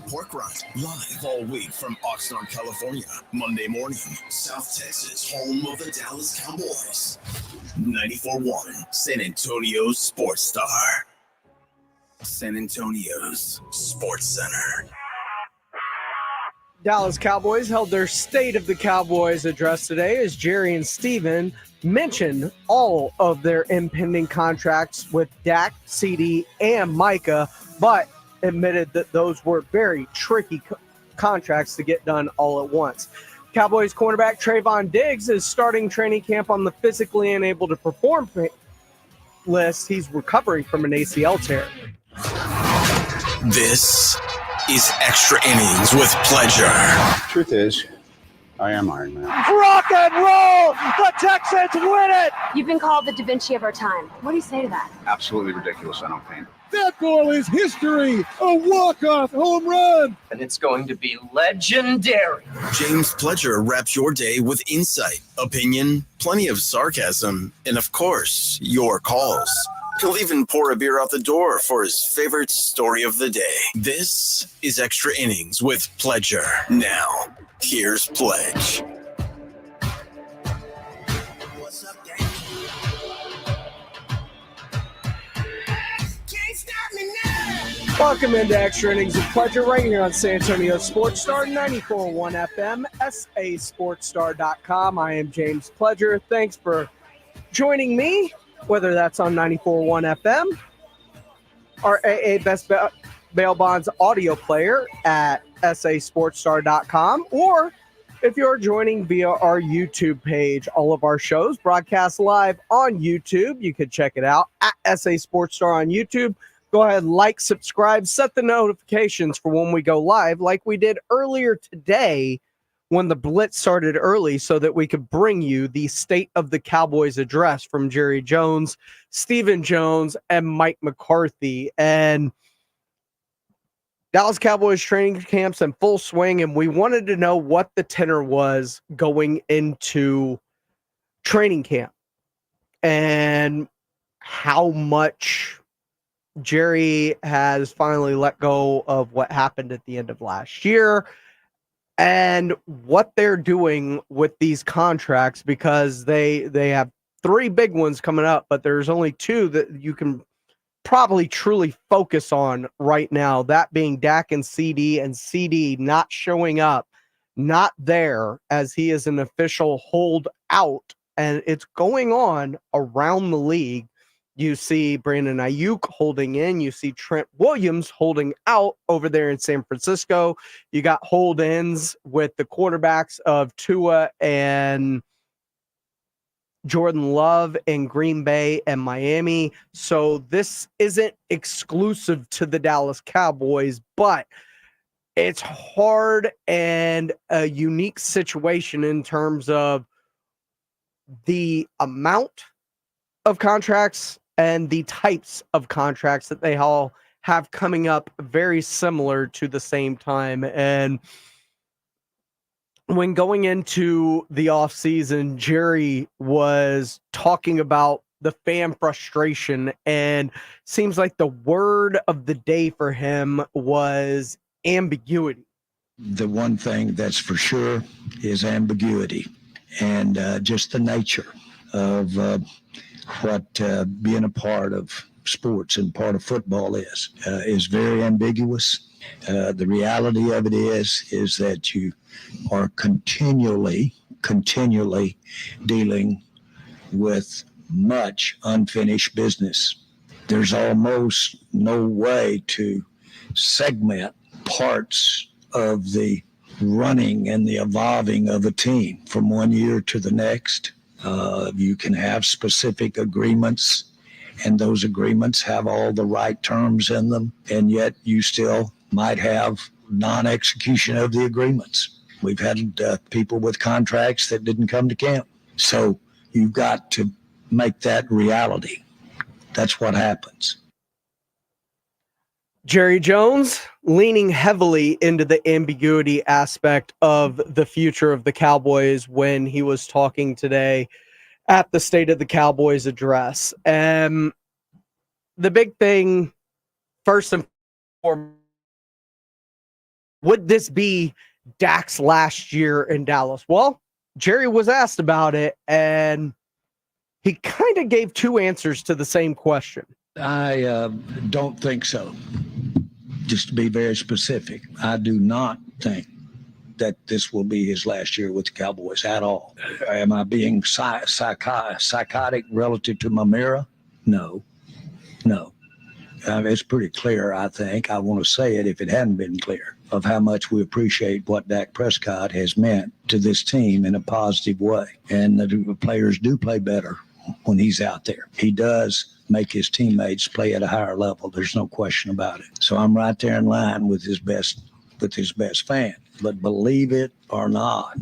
Pork Rind, live all week from Oxnard, California. Monday morning, South Texas, home of the Dallas Cowboys. 94.1, San Antonio's Sports Star. San Antonio's Sports Center. Dallas Cowboys held their State of the Cowboys address today as Jerry and Steven mentioned all of their impending contracts with Dak, CD, and Micah, but admitted that those were very tricky contracts to get done all at once. Cowboys cornerback Trayvon Diggs is starting training camp on the physically unable to perform list. He's recovering from an ACL tear. This is Extra Innings with Pleasure. Truth is, I am Iron Man. Rock and roll! The Texans win it! You've been called the Da Vinci of our time. What do you say to that? Absolutely ridiculous. I don't paint. That goal is history, a walk-off home run. And it's going to be legendary. James Pledger wraps your day with insight, opinion, plenty of sarcasm, and of course, your calls. He'll even pour a beer out the door for his favorite story of the day. This is Extra Innings with Pledger. Now, here's Pledge. What's up, gang? Can't stop me now. Welcome into Extra Innings with Pleasure right here on San Antonio Sports Star 94.1 FM, sasportstar.com. I am James Pledger. Thanks for joining me, whether that's on 94.1 FM or AA Best Bail Bonds audio player at sasportstar.com, or if you're joining via our YouTube page. All of our shows broadcast live on YouTube. You can check it out at SA Sports Star on YouTube. Go ahead, like, subscribe, set the notifications for when we go live, like we did earlier today when the Blitz started early, so that we could bring you the State of the Cowboys address from Jerry Jones, Stephen Jones, and Mike McCarthy. And Dallas Cowboys training camps in full swing, and we wanted to know what the tenor was going into training camp and how much Jerry has finally let go of what happened at the end of last year, and what they're doing with these contracts, because they have three big ones coming up, but there's only two that you can probably truly focus on right now, that being Dak and CD not showing up, not there, as he is an official holdout, and it's going on around the league. You see Brandon Ayuk holding in. You see Trent Williams holding out over there in San Francisco. You got hold-ins with the quarterbacks of Tua and Jordan Love in Green Bay and Miami. So this isn't exclusive to the Dallas Cowboys, but it's hard and a unique situation in terms of the amount of contracts and the types of contracts that they all have coming up very similar to the same time. And when going into the offseason, Jerry was talking about the fan frustration, and seems like the word of the day for him was ambiguity. The one thing that's for sure is ambiguity, and just the nature of what being a part of sports and part of football is very ambiguous. The reality of it is that you are continually dealing with much unfinished business. There's almost no way to segment parts of the running and the evolving of a team from one year to the next. You can have specific agreements, and those agreements have all the right terms in them, and yet you still might have non-execution of the agreements. We've had people with contracts that didn't come to camp. So you've got to make that reality. That's what happens. Jerry Jones leaning heavily into the ambiguity aspect of the future of the Cowboys when he was talking today at the State of the Cowboys address. The big thing, first and foremost, would this be Dak's last year in Dallas? Well, Jerry was asked about it, and he kind of gave two answers to the same question. I don't think so. Just to be very specific, I do not think that this will be his last year with the Cowboys at all. Am I being psychotic relative to my mirror? No. It's pretty clear, I think. I want to say it if it hadn't been clear, of how much we appreciate what Dak Prescott has meant to this team in a positive way. And the players do play better when he's out there. He does make his teammates play at a higher level. There's no question about it. So I'm right there in line with his best fan. But believe it or not,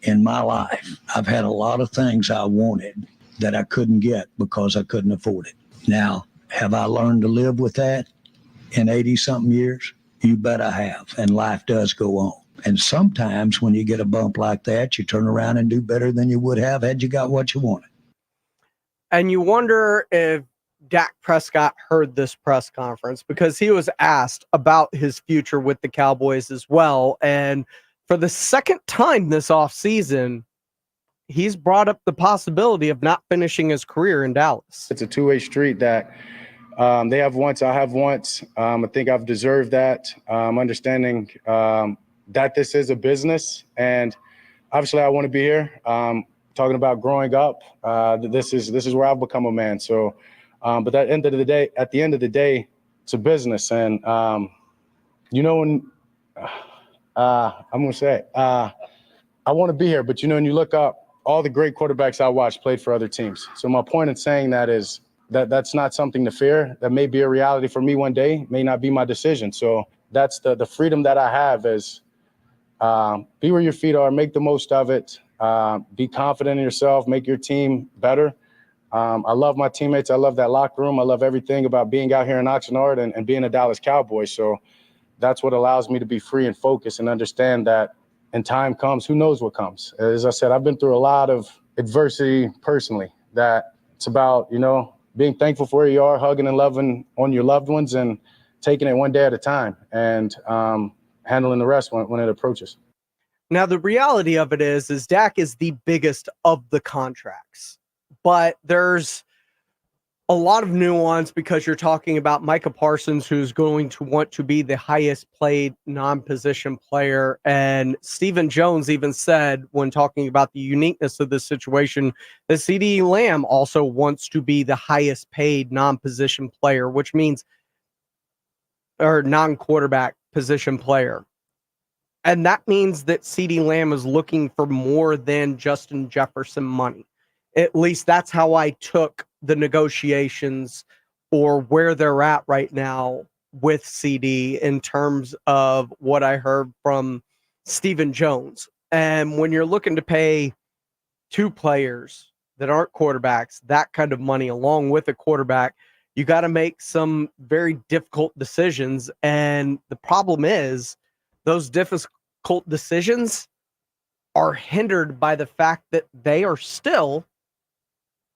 in my life, I've had a lot of things I wanted that I couldn't get because I couldn't afford it. Now, have I learned to live with that in 80-something years? You bet I have. And life does go on. And sometimes when you get a bump like that, you turn around and do better than you would have had you got what you wanted. And you wonder if Dak Prescott heard this press conference, because he was asked about his future with the Cowboys as well. And for the second time this offseason, he's brought up the possibility of not finishing his career in Dallas. It's a two-way street that they have once, I have once. I think I've deserved that, understanding that this is a business. And obviously I want to be here. Talking about growing up, this is where I've become a man. So, but at the end of the day, it's a business. And, when I'm going to say, I want to be here, but when you look up, all the great quarterbacks I watched played for other teams. So my point in saying that is that's not something to fear. That may be a reality for me one day, may not be my decision. So that's the freedom that I have is be where your feet are, make the most of it, be confident in yourself, make your team better. I love my teammates. I love that locker room. I love everything about being out here in Oxnard and being a Dallas Cowboy. So that's what allows me to be free and focused and understand that and time comes, who knows what comes. As I said, I've been through a lot of adversity personally, that it's about, being thankful for where you are, hugging and loving on your loved ones and taking it one day at a time and handling the rest when it approaches. Now, the reality of it is Dak is the biggest of the contracts, but there's a lot of nuance because you're talking about Micah Parsons, who's going to want to be the highest paid non-position player. And Stephen Jones even said, when talking about the uniqueness of this situation, that CeeDee Lamb also wants to be the highest paid non-position player, which means, or non-quarterback position player. And that means that CeeDee Lamb is looking for more than Justin Jefferson money. At least that's how I took the negotiations, or where they're at right now with CD in terms of what I heard from Stephen Jones. And when you're looking to pay two players that aren't quarterbacks that kind of money along with a quarterback, you got to make some very difficult decisions. And the problem is those difficult decisions are hindered by the fact that they are still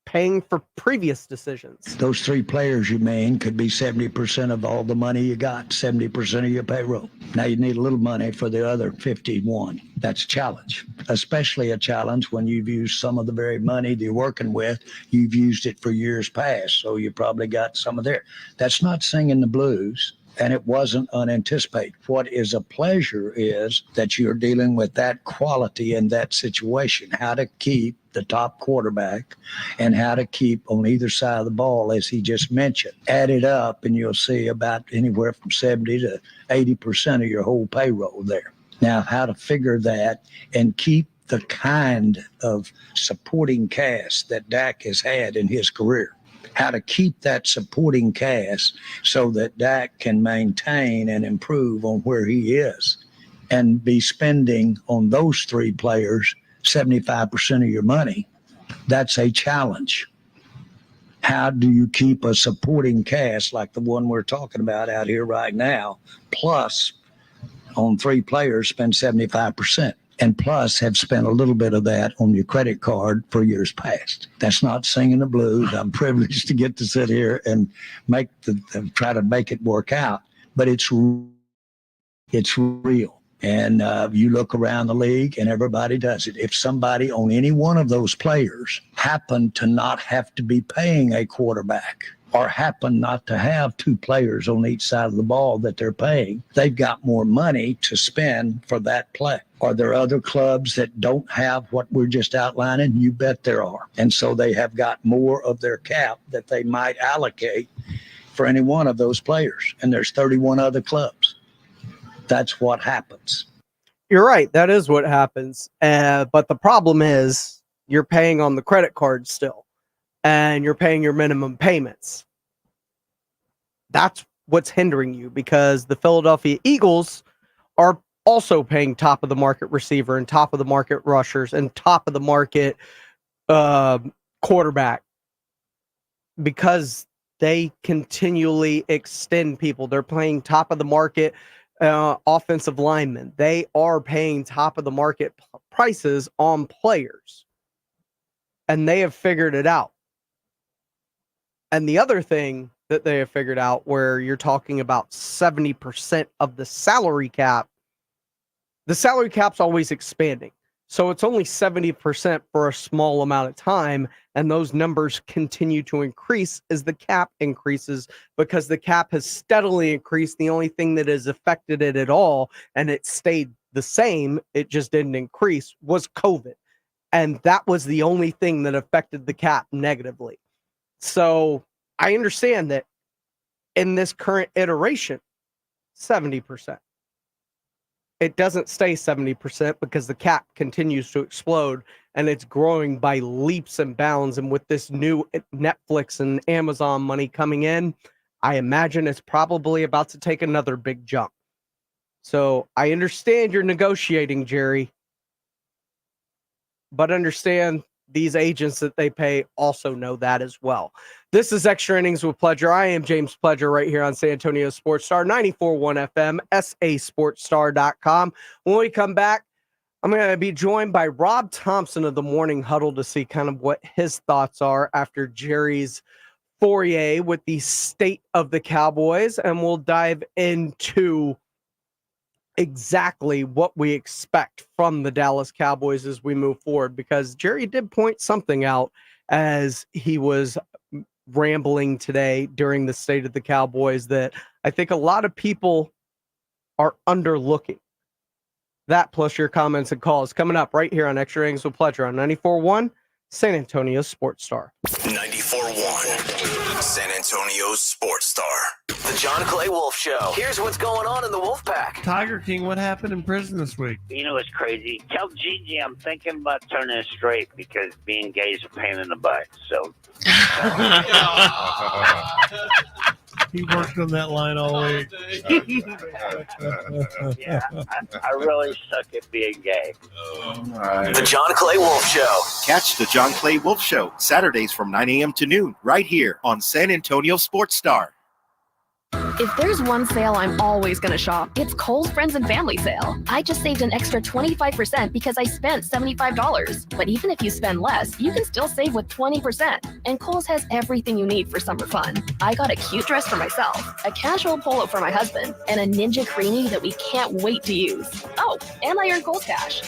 paying for previous decisions. Those three players you mean could be 70% of all the money you got, 70% of your payroll. Now you need a little money for the other 51. That's a challenge, especially a challenge when you've used some of the very money that you're working with. You've used it for years past, so you probably got some of there. That's not singing the blues. And it wasn't unanticipated. What is a pleasure is that you're dealing with that quality in that situation, how to keep the top quarterback and how to keep on either side of the ball, as he just mentioned. Add it up and you'll see about anywhere from 70 to 80% of your whole payroll there. Now, how to figure that and keep the kind of supporting cast that Dak has had in his career. How to keep that supporting cast so that Dak can maintain and improve on where he is and be spending on those three players 75% of your money. That's a challenge. How do you keep a supporting cast like the one we're talking about out here right now, plus on three players spend 75%? And plus have spent a little bit of that on your credit card for years past. That's not singing the blues. I'm privileged to get to sit here and try to make it work out, but it's real. And you look around the league and everybody does it. If somebody on any one of those players happened to not have to be paying a quarterback or happen not to have two players on each side of the ball that they're paying, they've got more money to spend for that play. Are there other clubs that don't have what we're just outlining? You bet there are. And so they have got more of their cap that they might allocate for any one of those players. And there's 31 other clubs. That's what happens. You're right. That is what happens. But the problem is you're paying on the credit card still, and you're paying your minimum payments. That's what's hindering you, because the Philadelphia Eagles are also paying top of the market receiver and top of the market rushers and top of the market quarterback, because they continually extend people. They're playing top of the market offensive linemen. They are paying top of the market prices on players, and they have figured it out. And the other thing that they have figured out, where you're talking about 70% of the salary cap's always expanding. So it's only 70% for a small amount of time, and those numbers continue to increase as the cap increases, because the cap has steadily increased. The only thing that has affected it at all, and it stayed the same, it just didn't increase, was COVID. And that was the only thing that affected the cap negatively. So I understand that in this current iteration, 70%. It doesn't stay 70% because the cap continues to explode, and it's growing by leaps and bounds. And with this new Netflix and Amazon money coming in, I imagine it's probably about to take another big jump. So I understand you're negotiating, Jerry, but understand these agents that they pay also know that as well. This is Extra Innings with Pledger. I am James Pledger right here on San Antonio Sports Star, 94.1 FM, sasportstar.com. When we come back, I'm going to be joined by Rob Thompson of the Morning Huddle to see kind of what his thoughts are after Jerry's foray with the state of the Cowboys, and we'll dive into exactly what we expect from the Dallas Cowboys as we move forward, because Jerry did point something out as he was rambling today during the state of the Cowboys that I think a lot of people are underlooking. That plus your comments and calls coming up right here on Extra Innings with Pledger on 94.1 San Antonio Sports Star. 94.1 San Antonio Sports Star. The John Clay Wolf Show. Here's what's going on in the Wolf Pack. Tiger King, what happened in prison this week? You know what's crazy? Tell Gigi I'm thinking about turning it straight because being gay is a pain in the butt. So. He worked on that line all week. Yeah, I really suck at being gay. The John Clay Wolf Show. Catch the John Clay Wolf Show Saturdays from 9 a.m. to noon right here on San Antonio Sports Star. If there's one sale I'm always going to shop, it's Kohl's Friends and Family Sale. I just saved an extra 25% because I spent $75. But even if you spend less, you can still save with 20%. And Kohl's has everything you need for summer fun. I got a cute dress for myself, a casual polo for my husband, and a ninja creamie that we can't wait to use. Oh, and I earned Kohl's cash.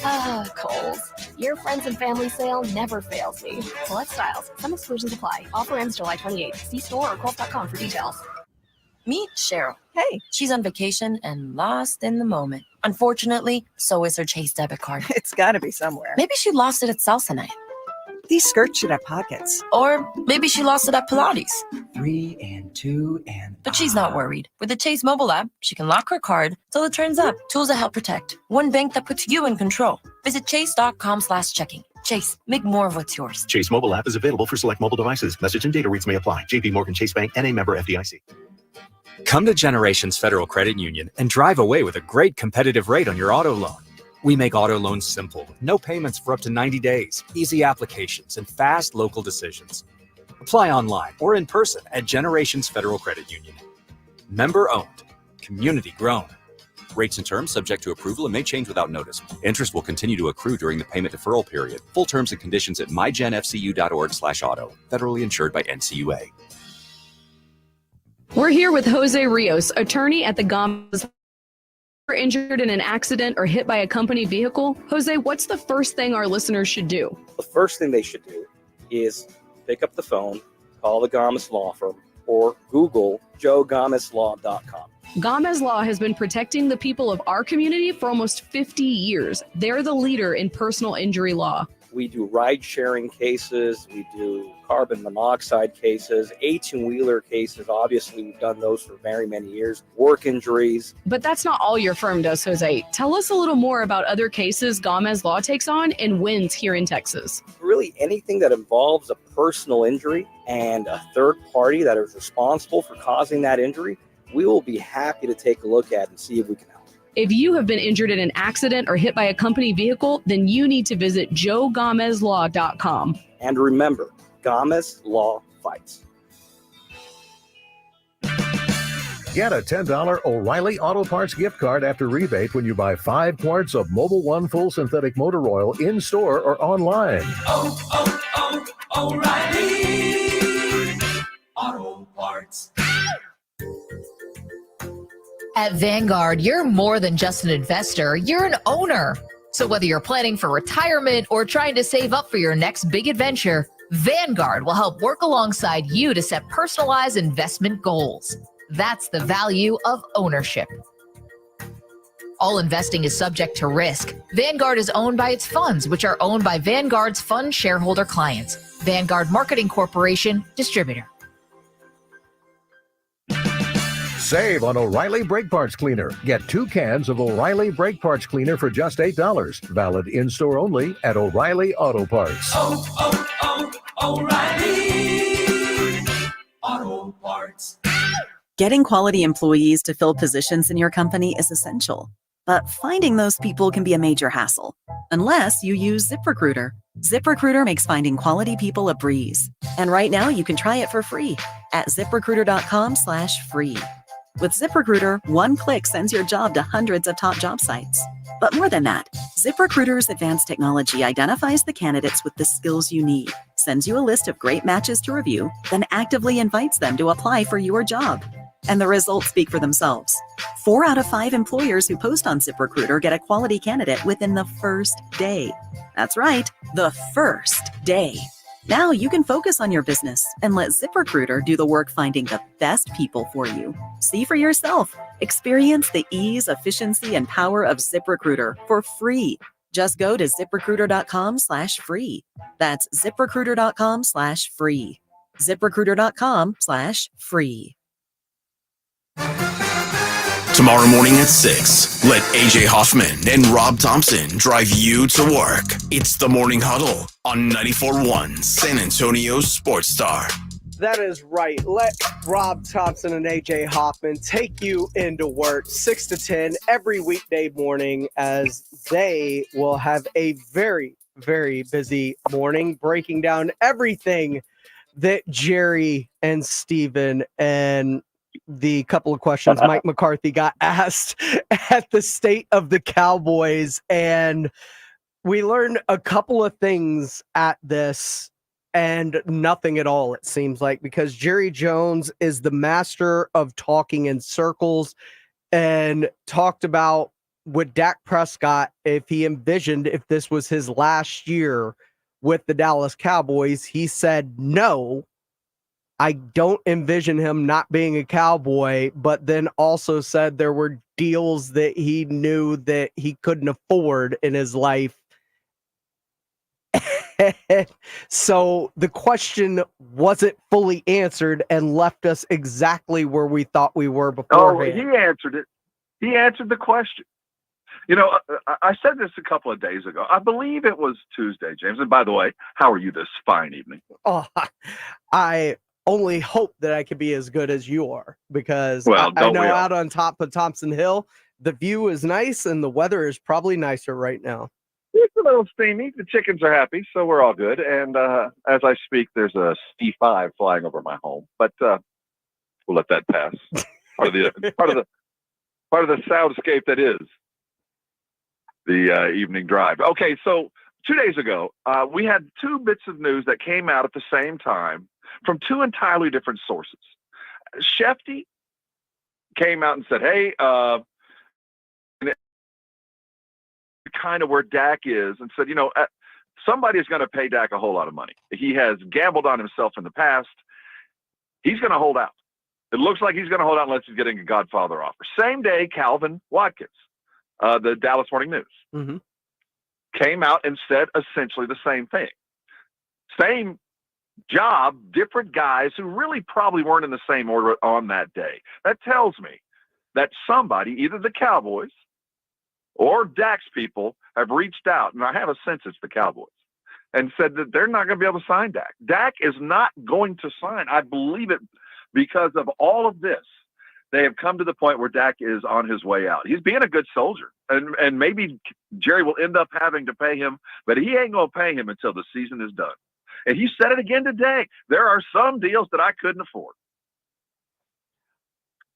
Ah, Kohl's. Your Friends and Family Sale never fails me. Select styles. Some exclusions apply. Offer ends July 28th. See store or Kohl's.com for details. Meet Cheryl. Hey. She's on vacation and lost in the moment. Unfortunately, so is her Chase debit card. It's got to be somewhere. Maybe she lost it at salsa night. These skirts should have pockets. Or maybe she lost it at Pilates. 3 and 2 and... But she's not worried. With the Chase mobile app, she can lock her card till it turns up. Tools that help protect. One bank that puts you in control. Visit chase.com/checking. Chase, make more of what's yours. Chase mobile app is available for select mobile devices. Message and data rates may apply. JP Morgan Chase Bank, N.A. member FDIC. Come to Generations Federal Credit Union and drive away with a great competitive rate on your auto loan. We make auto loans simple, with no payments for up to 90 days, easy applications, and fast local decisions. Apply online or in person at Generations Federal Credit Union. Member owned, community grown. Rates and terms subject to approval and may change without notice. Interest will continue to accrue during the payment deferral period. Full terms and conditions at mygenfcu.org/auto. Federally insured by NCUA. We're here with Jose Rios, attorney at the Gomez Injured in an accident or hit by a company vehicle, Jose, what's the first thing our listeners should do? The first thing they should do is pick up the phone, call the Gomez Law Firm, or Google joegomezlaw.com. Gomez Law has been protecting the people of our community for almost 50 years. They're the leader in personal injury law. We do ride-sharing cases. We do carbon monoxide cases, 18-wheeler cases. Obviously, we've done those for very many years. Work injuries. But that's not all your firm does, Jose. Tell us a little more about other cases Gomez Law takes on and wins here in Texas. Really anything that involves a personal injury and a third party that is responsible for causing that injury, we will be happy to take a look at and see if we can help. If you have been injured in an accident or hit by a company vehicle, then you need to visit joegomezlaw.com. And remember, Gomez Law fights. Get a $10 O'Reilly Auto Parts gift card after rebate when you buy 5 quarts of Mobil 1 Full Synthetic Motor Oil in-store or online. O'Reilly Auto Parts. At Vanguard, you're more than just an investor, you're an owner. So whether you're planning for retirement or trying to save up for your next big adventure, Vanguard will help work alongside you to set personalized investment goals. That's the value of ownership. All investing is subject to risk. Vanguard is owned by its funds, which are owned by Vanguard's fund shareholder clients. Vanguard Marketing Corporation, distributor. Save on O'Reilly Brake Parts Cleaner. Get 2 cans of O'Reilly Brake Parts Cleaner for just $8. Valid in-store only at O'Reilly Auto Parts. O'Reilly Auto Parts. Getting quality employees to fill positions in your company is essential, but finding those people can be a major hassle, unless you use ZipRecruiter. ZipRecruiter makes finding quality people a breeze. And right now you can try it for free at ZipRecruiter.com/free. With ZipRecruiter, one click sends your job to hundreds of top job sites. But more than that, ZipRecruiter's advanced technology identifies the candidates with the skills you need, sends you a list of great matches to review, then actively invites them to apply for your job. And the results speak for themselves. 4 out of 5 employers who post on ZipRecruiter get a quality candidate within the first day. That's right, the first day. Now you can focus on your business and let ZipRecruiter do the work finding the best people for you. See for yourself. Experience the ease, efficiency, and power of ZipRecruiter for free. Just go to ZipRecruiter.com/free. That's ZipRecruiter.com/free. ZipRecruiter.com/free. Tomorrow morning at 6, let AJ Hoffman and Rob Thompson drive you to work. It's the Morning Huddle on 94.1 San Antonio's Sports Star. That is right. Let Rob Thompson and AJ Hoffman take you into work 6 to 10 every weekday morning, as they will have a very, very busy morning breaking down everything that Jerry and Steven and the couple of questions Mike McCarthy got asked at the state of the Cowboys. And we learned a couple of things at this and nothing at all, it seems like, because Jerry Jones is the master of talking in circles and talked about with Dak Prescott, if he envisioned if this was his last year with the Dallas Cowboys. He said, no, I don't envision him not being a Cowboy, but then also said there were deals that he knew that he couldn't afford in his life. So the question wasn't fully answered and left us exactly where we thought we were beforehand. Oh, he answered it. He answered the question. You know, I said this a couple of days ago. I believe it was Tuesday, James. And by the way, how are you this fine evening? Oh, I only hope that I could be as good as you are, because I know out on top of Thompson Hill, the view is nice and the weather is probably nicer right now. It's a little steamy. The chickens are happy, so we're all good. And as I speak, there's a C5 flying over my home, but we'll let that pass. Part of the soundscape that is the evening drive. Okay, so 2 days ago, we had 2 bits of news that came out at the same time from 2 entirely different sources. Shefty came out and said, hey, kind of where Dak is and said, somebody is going to pay Dak a whole lot of money. He has gambled on himself in the past. He's going to hold out. It looks like he's going to hold out unless he's getting a Godfather offer. Same day, Calvin Watkins, the Dallas Morning News, came out and said essentially the same thing. Same job, different guys who really probably weren't in the same order on that day. That tells me that somebody, either the Cowboys or Dak's people, have reached out, and I have a sense it's the Cowboys, and said that they're not going to be able to sign Dak. Dak is not going to sign. I believe it because of all of this. They have come to the point where Dak is on his way out. He's being a good soldier, and maybe Jerry will end up having to pay him, but he ain't going to pay him until the season is done. And he said it again today. There are some deals that I couldn't afford.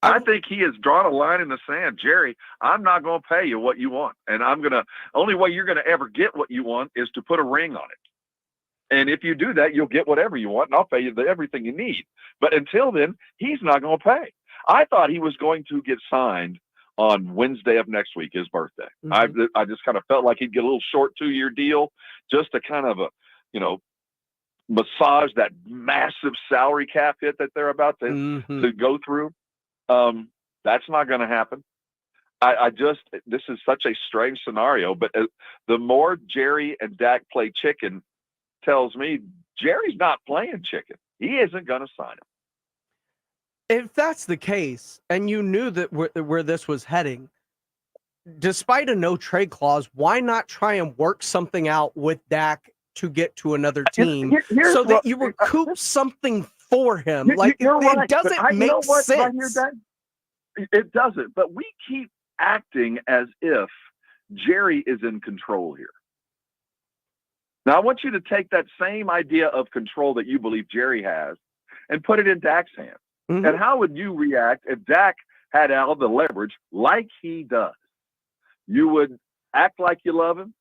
I think he has drawn a line in the sand. Jerry, I'm not going to pay you what you want. And only way you're going to ever get what you want is to put a ring on it. And if you do that, you'll get whatever you want, and I'll pay you everything you need. But until then, he's not going to pay. I thought he was going to get signed on Wednesday of next week, his birthday. I just kind of felt like he'd get a little short 2-year deal just to kind of, massage that massive salary cap hit that they're about to go through. That's not going to happen. This is such a strange scenario, but the more Jerry and Dak play chicken tells me Jerry's not playing chicken. He isn't going to sign him. If that's the case, and you knew that where this was heading, despite a no trade clause, why not try and work something out with Dak to get to another team so that you recoup something for him? Like, you're right, it doesn't make sense. It doesn't, but we keep acting as if Jerry is in control here. Now, I want you to take that same idea of control that you believe Jerry has and put it in Dak's hands. And how would you react if Dak had all the leverage like he does? You would act like you love him,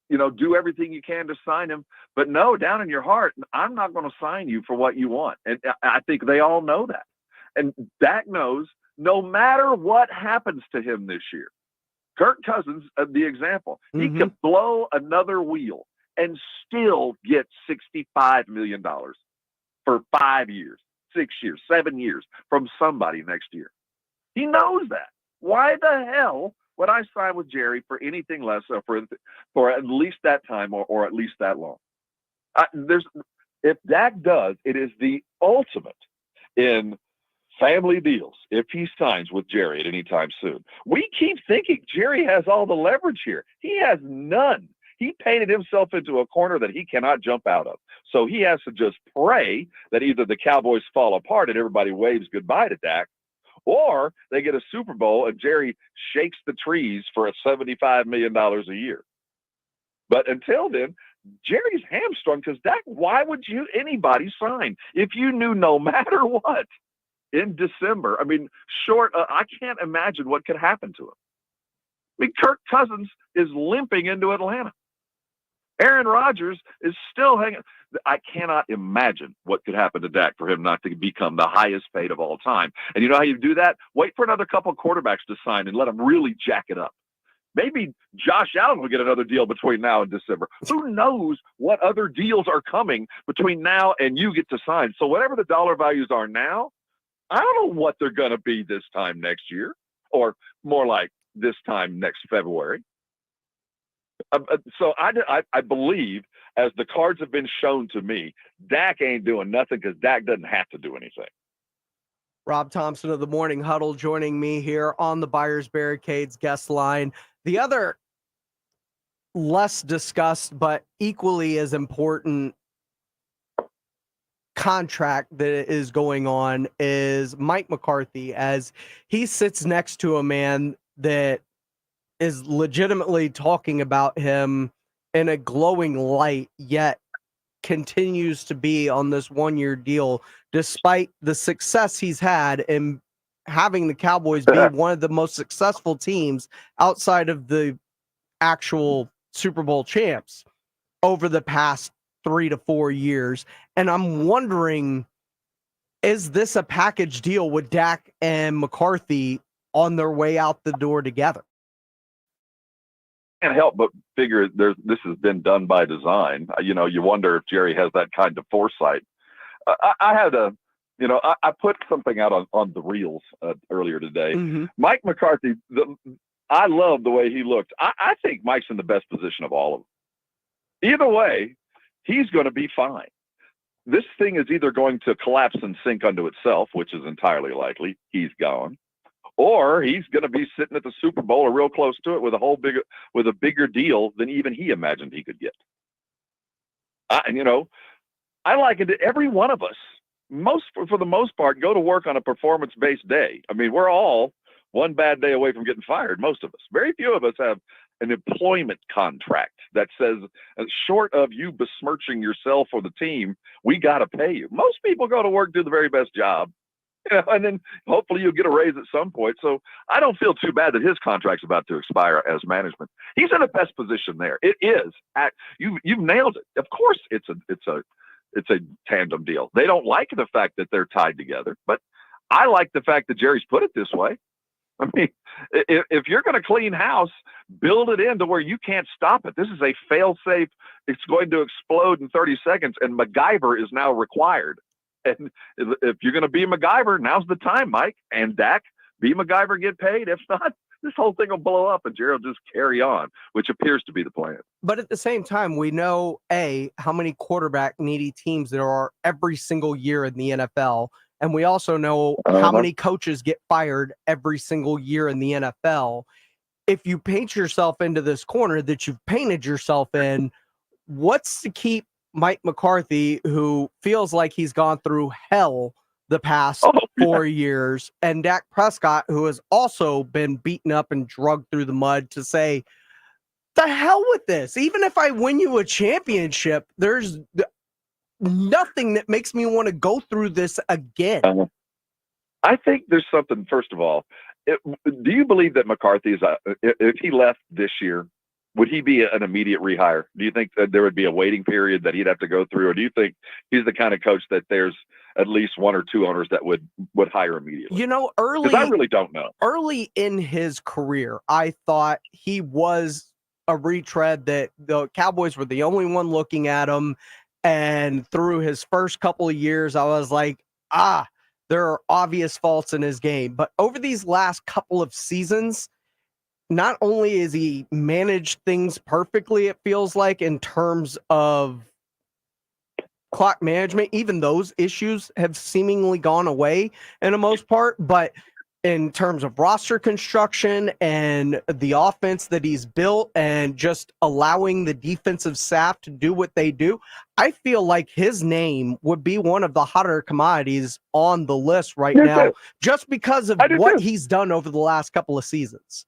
do everything you can to sign him, but no, down in your heart, I'm not going to sign you for what you want. And I think they all know that. And Dak knows no matter what happens to him this year, Kirk Cousins, the example, he could blow another wheel and still get $65 million for 5 years, 6 years, 7 years from somebody next year. He knows that. Why the hell would I sign with Jerry for anything less for at least that time or at least that long? If Dak does, it is the ultimate in family deals if he signs with Jerry at any time soon. We keep thinking Jerry has all the leverage here. He has none. He painted himself into a corner that he cannot jump out of. So he has to just pray that either the Cowboys fall apart and everybody waves goodbye to Dak, or they get a Super Bowl and Jerry shakes the trees for $75 million a year. But until then, Jerry's hamstrung because Dak, why would anybody sign if you knew no matter what in December? I mean, I can't imagine what could happen to him. I mean, Kirk Cousins is limping into Atlanta. Aaron Rodgers is still hanging. I cannot imagine what could happen to Dak for him not to become the highest paid of all time. And you know how you do that? Wait for another couple of quarterbacks to sign and let them really jack it up. Maybe Josh Allen will get another deal between now and December. Who knows what other deals are coming between now and you get to sign. So whatever the dollar values are now, I don't know what they're going to be this time next year, or more like this time next February. So I believe, as the cards have been shown to me, Dak ain't doing nothing because Dak doesn't have to do anything. Rob Thompson of the Morning Huddle joining me here on the Buyers Barricades guest line. The other less discussed but equally as important contract that is going on is Mike McCarthy, as he sits next to a man that is legitimately talking about him in a glowing light, yet continues to be on this 1-year deal, despite the success he's had in having the Cowboys be one of the most successful teams outside of the actual Super Bowl champs over the past 3 to 4 years. And I'm wondering, is this a package deal with Dak and McCarthy on their way out the door together? can't help but figure this has been done by design. You wonder if Jerry has that kind of foresight. I had I put something out on the reels earlier today. Mm-hmm. Mike McCarthy, I love the way he looked. I think Mike's in the best position of all of them. Either way, he's going to be fine. This thing is either going to collapse and sink unto itself, which is entirely likely. He's gone. Or he's going to be sitting at the Super Bowl or real close to it with a bigger deal than even he imagined he could get. I like it. Every one of us, for the most part, go to work on a performance-based day. I mean, we're all one bad day away from getting fired. Most of us. Very few of us have an employment contract that says, short of you besmirching yourself or the team, we got to pay you. Most people go to work, do the very best job, and then hopefully you'll get a raise at some point. So I don't feel too bad that his contract's about to expire as management. He's in the best position there. It is. You've nailed it. Of course, it's a tandem deal. They don't like the fact that they're tied together, but I like the fact that Jerry's put it this way. I mean, if you're going to clean house, build it into where you can't stop it. This is a fail-safe. It's going to explode in 30 seconds, and MacGyver is now required. And if you're going to be MacGyver, now's the time, Mike. And Dak, be MacGyver, get paid. If not, this whole thing will blow up, and Jerry will just carry on, which appears to be the plan. But at the same time, we know, how many quarterback-needy teams there are every single year in the NFL. And we also know how many coaches get fired every single year in the NFL. If you paint yourself into this corner that you've painted yourself in, what's to keep Mike McCarthy, who feels like he's gone through hell the past 4 years, and Dak Prescott, who has also been beaten up and drugged through the mud, to say, the hell with this. Even if I win you a championship, there's nothing that makes me want to go through this again. I think there's something, first of all, do you believe that McCarthy is, if he left this year, would he be an immediate rehire? Do you think that there would be a waiting period that he'd have to go through? Or do you think he's the kind of coach that there's at least one or two owners that would hire immediately? Early, I really don't know. Early in his career, I thought he was a retread, that the Cowboys were the only one looking at him. And through his first couple of years, I was like, there are obvious faults in his game. But over these last couple of seasons, not only is he managed things perfectly, it feels like, in terms of clock management, even those issues have seemingly gone away in the most part, but in terms of roster construction and the offense that he's built and just allowing the defensive staff to do what they do, I feel like his name would be one of the hotter commodities on the list right now, just because of what he's done over the last couple of seasons.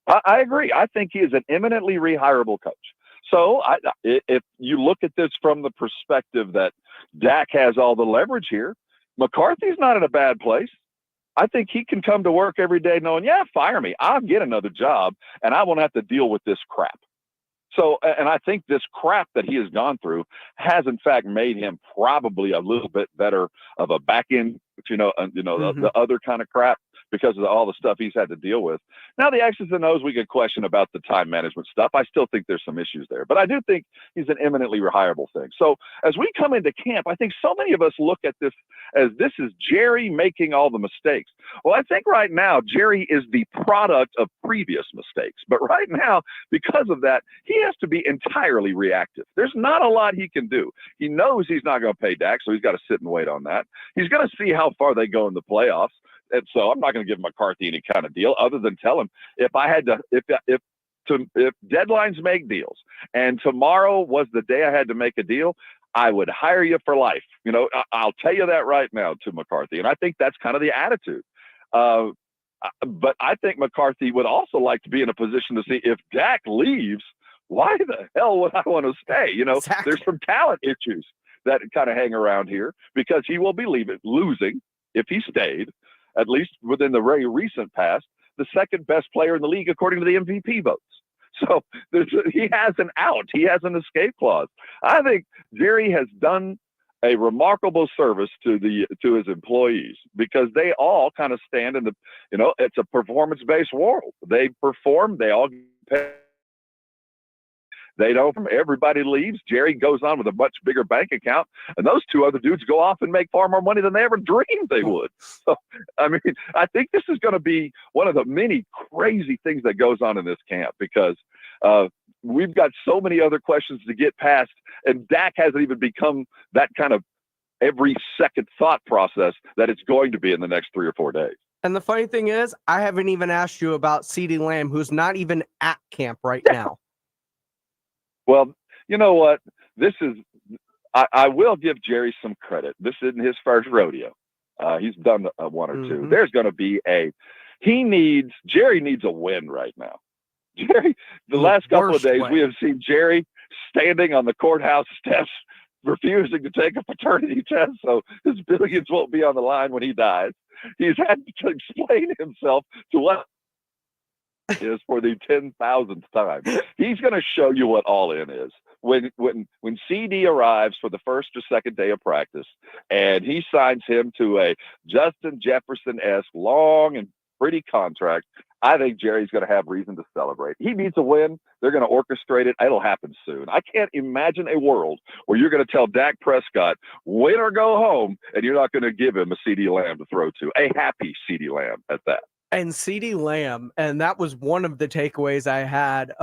I agree. I think he is an eminently rehirable coach. So if you look at this from the perspective that Dak has all the leverage here, McCarthy's not in a bad place. I think he can come to work every day knowing, fire me. I'll get another job, and I won't have to deal with this crap. So, and I think this crap that he has gone through has, in fact, made him probably a little bit better of a back end, the other kind of crap, because of all the stuff he's had to deal with. Now, the X's and O's, we could question about the time management stuff. I still think there's some issues there, but I do think he's an eminently rehirable thing. So as we come into camp, I think so many of us look at this as this is Jerry making all the mistakes. Well, I think right now, Jerry is the product of previous mistakes. But right now, because of that, he has to be entirely reactive. There's not a lot he can do. He knows he's not going to pay Dak, so he's got to sit and wait on that. He's going to see how far they go in the playoffs. And so I'm not going to give McCarthy any kind of deal other than tell him if deadlines make deals and tomorrow was the day I had to make a deal, I would hire you for life. I'll tell you that right now to McCarthy. And I think that's kind of the attitude. But I think McCarthy would also like to be in a position to see if Dak leaves, why the hell would I want to stay? Exactly. There's some talent issues that kind of hang around here because he will be losing if he stayed. At least within the very recent past, the second best player in the league, according to the MVP votes. So he has an out. He has an escape clause. I think Jerry has done a remarkable service to his employees because they all kind of stand in it's a performance-based world. They perform. They all pay They don't. Everybody leaves. Jerry goes on with a much bigger bank account, and those two other dudes go off and make far more money than they ever dreamed they would. So, I mean, I think this is going to be one of the many crazy things that goes on in this camp because we've got so many other questions to get past, and Dak hasn't even become that kind of every second thought process that it's going to be in the next 3 or 4 days. And the funny thing is, I haven't even asked you about CeeDee Lamb, who's not even at camp right now. Well, you know what? I will give Jerry some credit. This isn't his first rodeo. He's done one or two. There's going to be Jerry needs a win right now. Jerry, the last couple of days, we have seen Jerry standing on the courthouse steps, refusing to take a paternity test, so his billions won't be on the line when he dies. He's had to explain himself to what is for the 10,000th time. He's going to show you what all in is. When CD arrives for the first or second day of practice, and he signs him to a Justin Jefferson-esque long and pretty contract, I think Jerry's going to have reason to celebrate. He needs a win. They're going to orchestrate it. It'll happen soon. I can't imagine a world where you're going to tell Dak Prescott, win or go home, and you're not going to give him a CeeDee Lamb to throw to. A happy CeeDee Lamb at that. And CeeDee Lamb, and that was one of the takeaways I had.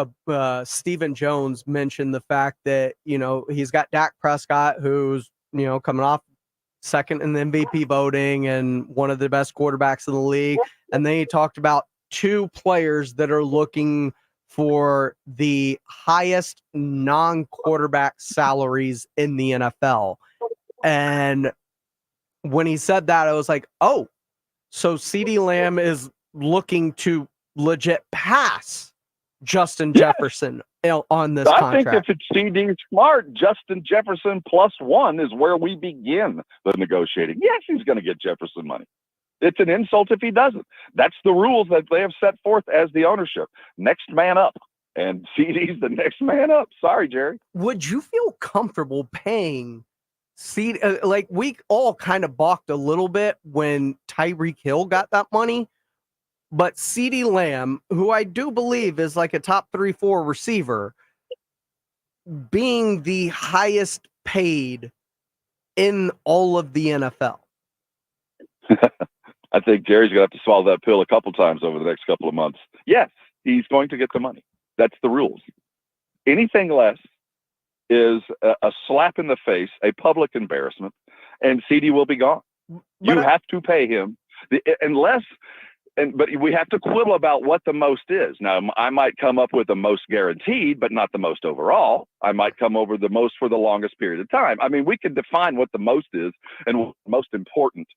Stephen Jones mentioned the fact that, he's got Dak Prescott, who's, coming off second in the MVP voting and one of the best quarterbacks in the league. And then he talked about two players that are looking for the highest non-quarterback salaries in the NFL. And when he said that, I was like, oh, so CeeDee Lamb is looking to legit pass Justin Jefferson on this contract. I think if it's CD smart, Justin Jefferson +1 is where we begin the negotiating. Yes, he's going to get Jefferson money. It's an insult if he doesn't. That's the rules that they have set forth as the ownership. Next man up. And CD's the next man up. Sorry, Jerry. Would you feel comfortable paying CD? Like, we all kind of balked a little bit when Tyreek Hill got that money. But CeeDee Lamb, who I do believe is like a top 3-4 receiver, being the highest paid in all of the NFL. I think Jerry's going to have to swallow that pill a couple times over the next couple of months. Yes, he's going to get the money. That's the rules. Anything less is a slap in the face, a public embarrassment, and CD will be gone. You have to pay him but we have to quibble about what the most is. Now, I might come up with the most guaranteed, but not the most overall. I might come over the most for the longest period of time. I mean, we can define what the most is and what's most important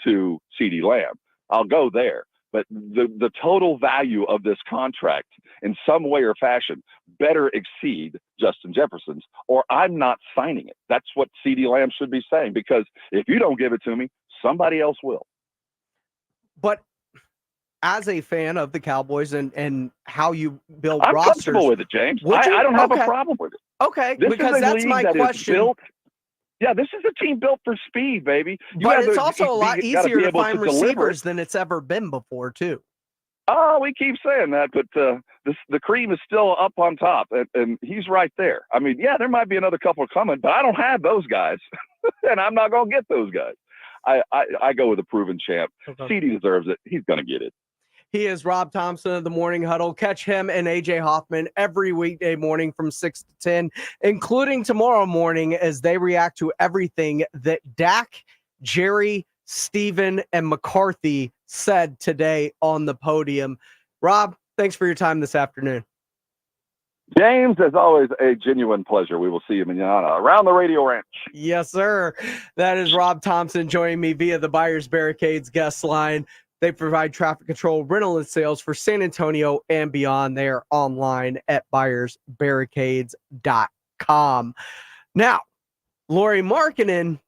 to CeeDee Lamb. I'll go there. But the total value of this contract in some way or fashion better exceed Justin Jefferson's, or I'm not signing it. That's what CeeDee Lamb should be saying, because if you don't give it to me, somebody else will. But as a fan of the Cowboys and how you build I'm rosters, comfortable with it, James. I don't have a problem with it. Okay, this because is a that's league my that question. Yeah, this is a team built for speed, baby. But it's also a lot easier to find receivers than it's ever been before, too. Oh, we keep saying that, but the cream is still up on top, and he's right there. I mean, yeah, there might be another couple coming, but I don't have those guys, and I'm not going to get those guys. I go with a proven champ. Okay. CD deserves it. He's going to get it. He is Rob Thompson of the Morning Huddle. Catch him and AJ Hoffman every weekday morning from 6 to 10, including tomorrow morning as they react to everything that Dak, Jerry, Steven, and McCarthy said today on the podium. Rob, thanks for your time this afternoon. James, as always, a genuine pleasure. We will see you manana around the Radio Ranch. Yes, sir. That is Rob Thompson joining me via the Buyers Barricades guest line. They provide traffic control, rental, and sales for San Antonio and beyond. They are online at buyersbarricades.com. Now, Lauri Markkanen,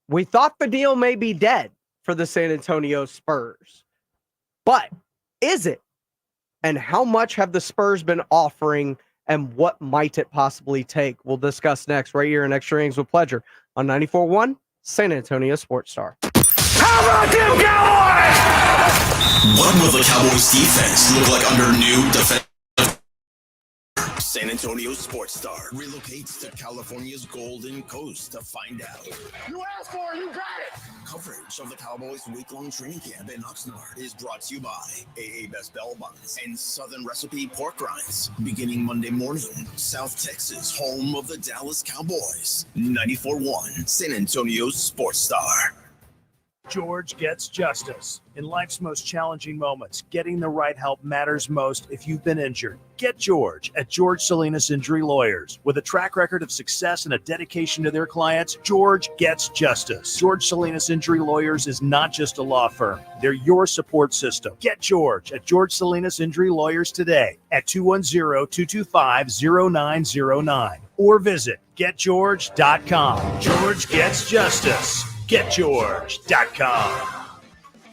we thought the deal may be dead for the San Antonio Spurs. But is it? And how much have the Spurs been offering, and what might it possibly take? We'll discuss next right here in Extra Innings with Pleasure on 94.1 San Antonio Sports Star. How about them Cowboys? What will the Cowboys defense look like under new defense? San Antonio. Antonio Sports Star relocates to California's Golden Coast to find out. You asked for it, you got it. Coverage of the Cowboys' week-long training camp in Oxnard is brought to you by AA Best Bell Buns and Southern Recipe Pork Rinds. Beginning Monday morning, South Texas, home of the Dallas Cowboys. 94.1 San Antonio Sports Star. George gets justice. In life's most challenging moments, getting the right help matters most if you've been injured. Get George at George Salinas Injury Lawyers. With a track record of success and a dedication to their clients, George gets justice. George Salinas Injury Lawyers is not just a law firm. They're your support system. Get George at George Salinas Injury Lawyers today at 210-225-0909 or visit getgeorge.com. George gets justice. GetGeorge.com.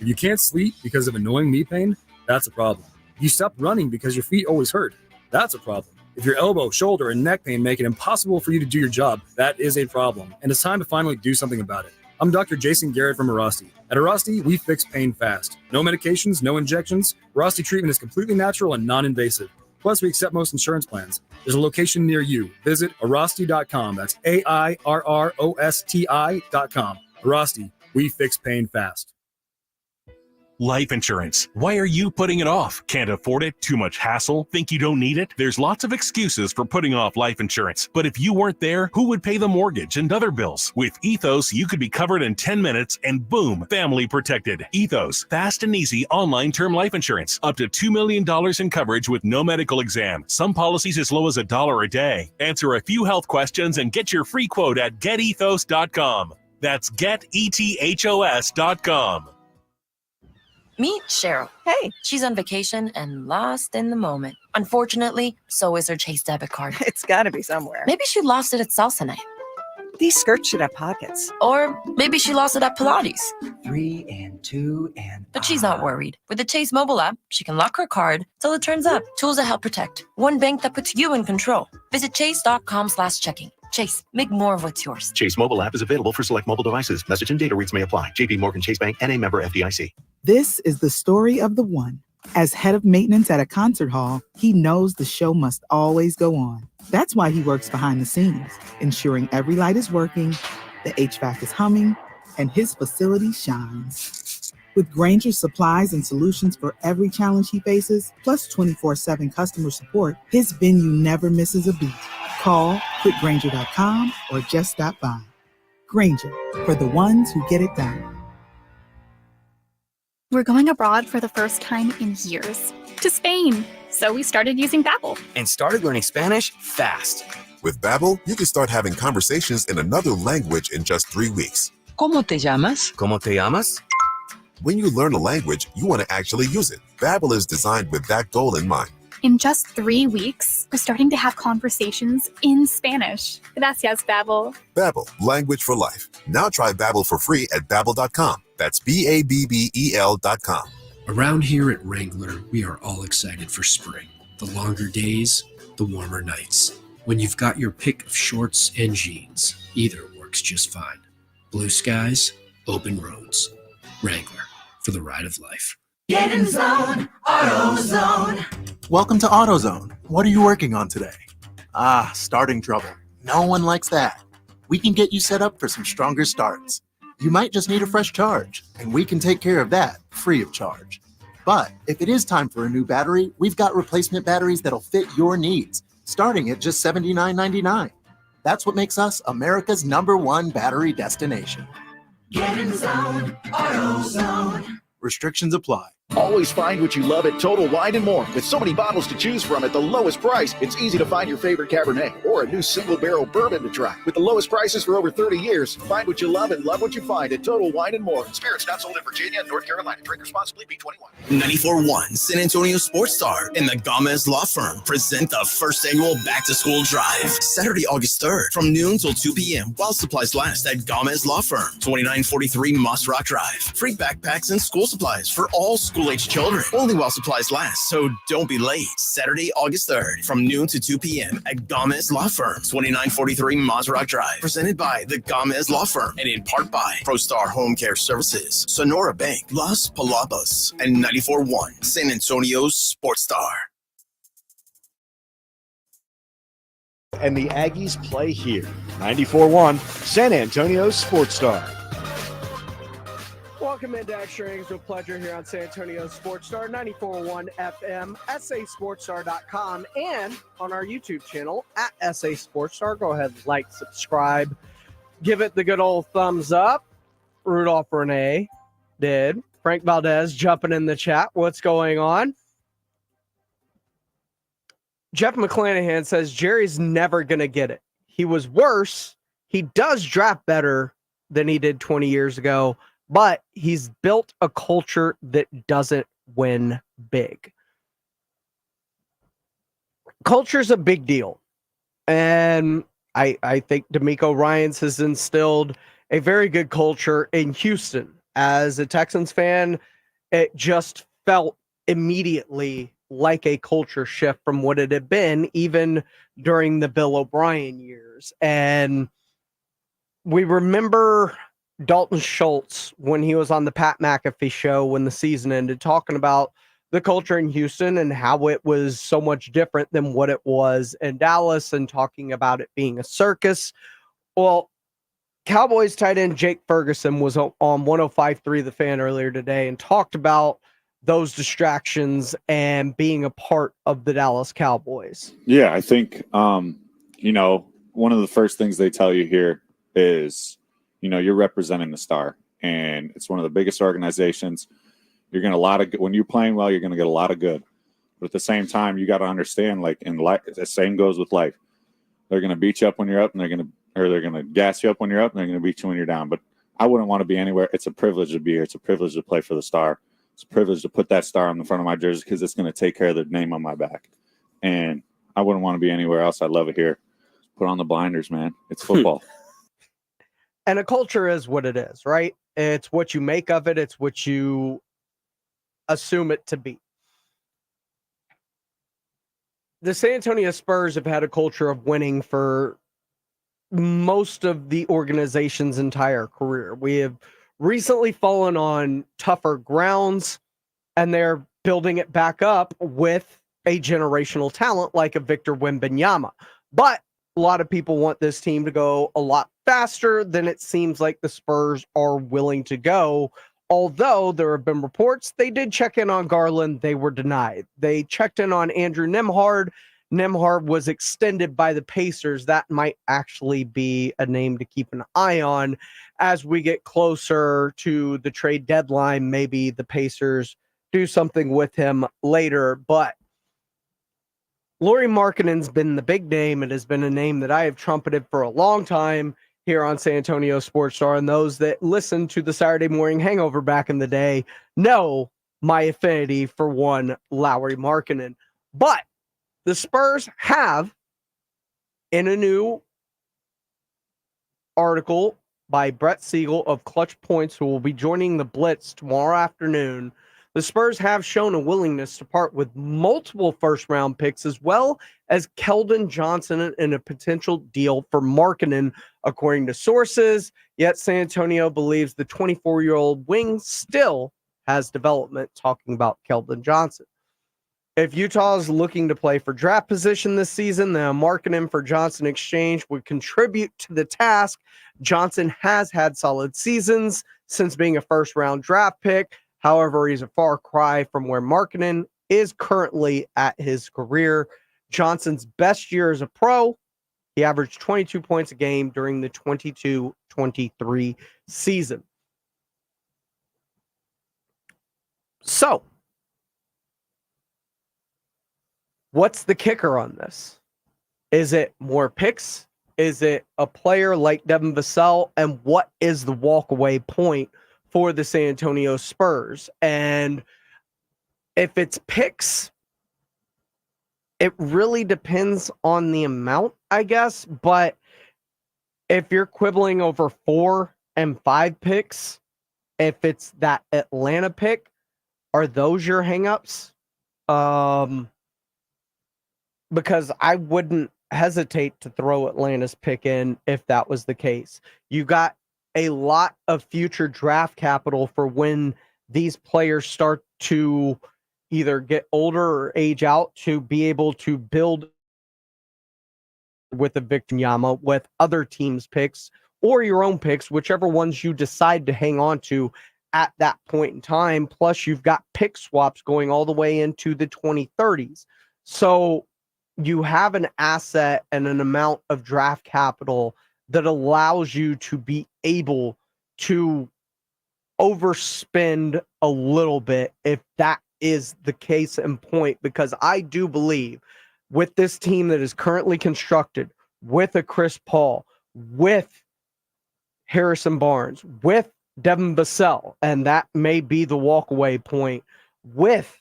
If you can't sleep because of annoying knee pain, that's a problem. If you stop running because your feet always hurt, that's a problem. If your elbow, shoulder, and neck pain make it impossible for you to do your job, that is a problem, and it's time to finally do something about it. I'm Dr. Jason Garrett from Arasti. At Arasti, we fix pain fast. No medications, no injections. Arasti treatment is completely natural and non-invasive. Plus, we accept most insurance plans. There's a location near you. Visit Arasti.com. That's AIRROSTI.com. Arasti, we fix pain fast. Life insurance. Why are you putting it off? Can't afford it? Too much hassle? Think you don't need it? There's lots of excuses for putting off life insurance. But if you weren't there, who would pay the mortgage and other bills? With Ethos, you could be covered in 10 minutes and boom, family protected. Ethos, fast and easy online term life insurance. Up to $2 million in coverage with no medical exam. Some policies as low as $1 a day. Answer a few health questions and get your free quote at getethos.com. That's getethos.com. Meet Cheryl. Hey. She's on vacation and lost in the moment. Unfortunately, so is her Chase debit card. It's got to be somewhere. Maybe she lost it at salsa night. These skirts should have pockets. Or maybe she lost it at Pilates. 3 and 2 and... But she's not worried. With the Chase mobile app, she can lock her card till it turns up. Tools that help protect. One bank that puts you in control. Visit chase.com/checking. Chase, make more of what's yours. Chase mobile app is available for select mobile devices. Message and data rates may apply. JP Morgan Chase Bank, N.A. member FDIC. This is the story of the one. As head of maintenance at a concert hall, he knows the show must always go on. That's why he works behind the scenes, ensuring every light is working, the HVAC is humming, and his facility shines. With Grainger's supplies and solutions for every challenge he faces, plus 24/7 customer support, his venue never misses a beat. Call quickgrainger.com or just stop by. Grainger, for the ones who get it done. We're going abroad for the first time in years, to Spain. So we started using Babbel. And started learning Spanish fast. With Babbel, you can start having conversations in another language in just 3 weeks. ¿Cómo te llamas? ¿Cómo te llamas? When you learn a language, you want to actually use it. Babbel is designed with that goal in mind. In just 3 weeks, we're starting to have conversations in Spanish. Gracias, Babbel. Babbel, language for life. Now try Babbel for free at Babbel.com. That's BABBEL.com. Around here at Wrangler, we are all excited for spring. The longer days, the warmer nights. When you've got your pick of shorts and jeans, either works just fine. Blue skies, open roads. Wrangler, for the ride of life. Get in zone, AutoZone. Welcome to AutoZone. What are you working on today? Starting trouble. No one likes that. We can get you set up for some stronger starts. You might just need a fresh charge, and we can take care of that free of charge. But if it is time for a new battery, we've got replacement batteries that'll fit your needs, starting at just $79.99. That's what makes us America's #1 battery destination. Get in zone, AutoZone. Restrictions apply. Always find what you love at Total Wine & More. With so many bottles to choose from at the lowest price, it's easy to find your favorite Cabernet or a new single-barrel bourbon to try. With the lowest prices for over 30 years, find what you love and love what you find at Total Wine & More. Spirits not sold in Virginia and North Carolina. Drink responsibly. B21. 94.1 San Antonio Sports Star and the Gomez Law Firm present the first annual back-to-school drive. Saturday, August 3rd from noon till 2 p.m. while supplies last at Gomez Law Firm, 2943 Moss Rock Drive. Free backpacks and school supplies for all school-age children. Only while supplies last, so don't be late. Saturday, August 3rd from noon to 2 p.m. at Gomez Law Firm, 2943 Moss Rock Drive. Presented by the Gomez Law Firm and in part by ProStar Home Care Services, Sonora Bank, Las Palabas, and 94.1 San Antonio's Sports Star. And the Aggies play here. 94-1, San Antonio Sports Star. Welcome into Extra Innings with Pleasure here on San Antonio Sports Star, 94.1 FM, sasportstar.com, and on our YouTube channel at SA Sports Star. Go ahead, like, subscribe, give it the good old thumbs up. Rudolph Renee did. Frank Valdez jumping in the chat. What's going on? Jeff McClanahan says Jerry's never going to get it. He was worse. He does draft better than he did 20 years ago, but he's built a culture that doesn't win big. Culture's a big deal. And I think D'Amico Ryans has instilled a very good culture in Houston. As a Texans fan, it just felt immediately like a culture shift from what it had been even during the Bill O'Brien years. And we remember Dalton Schultz when he was on the Pat McAfee show when the season ended, talking about the culture in Houston and how it was so much different than what it was in Dallas, and talking about it being a circus. Well, Cowboys tight end Jake Ferguson was on 105.3 The Fan earlier today and talked about those distractions and being a part of the Dallas Cowboys. Yeah, I think, one of the first things they tell you here is, you're representing the Star, and it's one of the biggest organizations. You're going to when you're playing well, you're going to get a lot of good. But at the same time, you got to understand, like in life, the same goes with life. They're going to beat you up when you're up, and they're going to gas you up when you're up, and they're going to beat you when you're down. But I wouldn't want to be anywhere. It's a privilege to be here. It's a privilege to play for the Star. It's a privilege to put that star on the front of my jersey because it's going to take care of the name on my back. And I wouldn't want to be anywhere else. I love it here. Put on the blinders, man. It's football. And a culture is what it is, right? It's what you make of it. It's what you assume it to be. The San Antonio Spurs have had a culture of winning for most of the organization's entire career. We have recently fallen on tougher grounds, and they're building it back up with a generational talent like a Victor Wembanyama. But a lot of people want this team to go a lot faster than it seems like the Spurs are willing to go. Although there have been reports they did check in on Garland, they were denied. They checked in on Andrew Nembhard. Nembhard was extended by the Pacers. That might actually be a name to keep an eye on as we get closer to the trade deadline. Maybe the Pacers do something with him later. But Lauri Markkanen's been the big name. It has been a name that I have trumpeted for a long time here on San Antonio Sports Star. And those that listened to the Saturday Morning Hangover back in the day know my affinity for one Lauri Markkanen. But the Spurs have, in a new article by Brett Siegel of Clutch Points, who will be joining the Blitz tomorrow afternoon, the Spurs have shown a willingness to part with multiple first-round picks as well as Keldon Johnson in a potential deal for Markkanen, according to sources. Yet San Antonio believes the 24-year-old wing still has development, talking about Keldon Johnson. If Utah is looking to play for draft position this season, the Markkanen for Johnson exchange would contribute to the task. Johnson has had solid seasons since being a first-round draft pick. However, he's a far cry from where Markkanen is currently at his career. Johnson's best year as a pro, he averaged 22 points a game during the 22-23 season. So, what's the kicker on this? Is it more picks? Is it a player like Devin Vassell? And what is the walkaway point for the San Antonio Spurs? And if it's picks, it really depends on the amount, I guess. But if you're quibbling over 4 and 5 picks, if it's that Atlanta pick, are those your hangups? Because I wouldn't hesitate to throw Atlanta's pick in if that was the case. You got a lot of future draft capital for when these players start to either get older or age out to be able to build with a Victor Wembanyama, with other teams' picks or your own picks, whichever ones you decide to hang on to at that point in time. Plus, you've got pick swaps going all the way into the 2030s. So you have an asset and an amount of draft capital that allows you to be able to overspend a little bit if that is the case and point, because I do believe with this team that is currently constructed, with a Chris Paul, with Harrison Barnes, with Devin Vassell, and that may be the walkaway point, with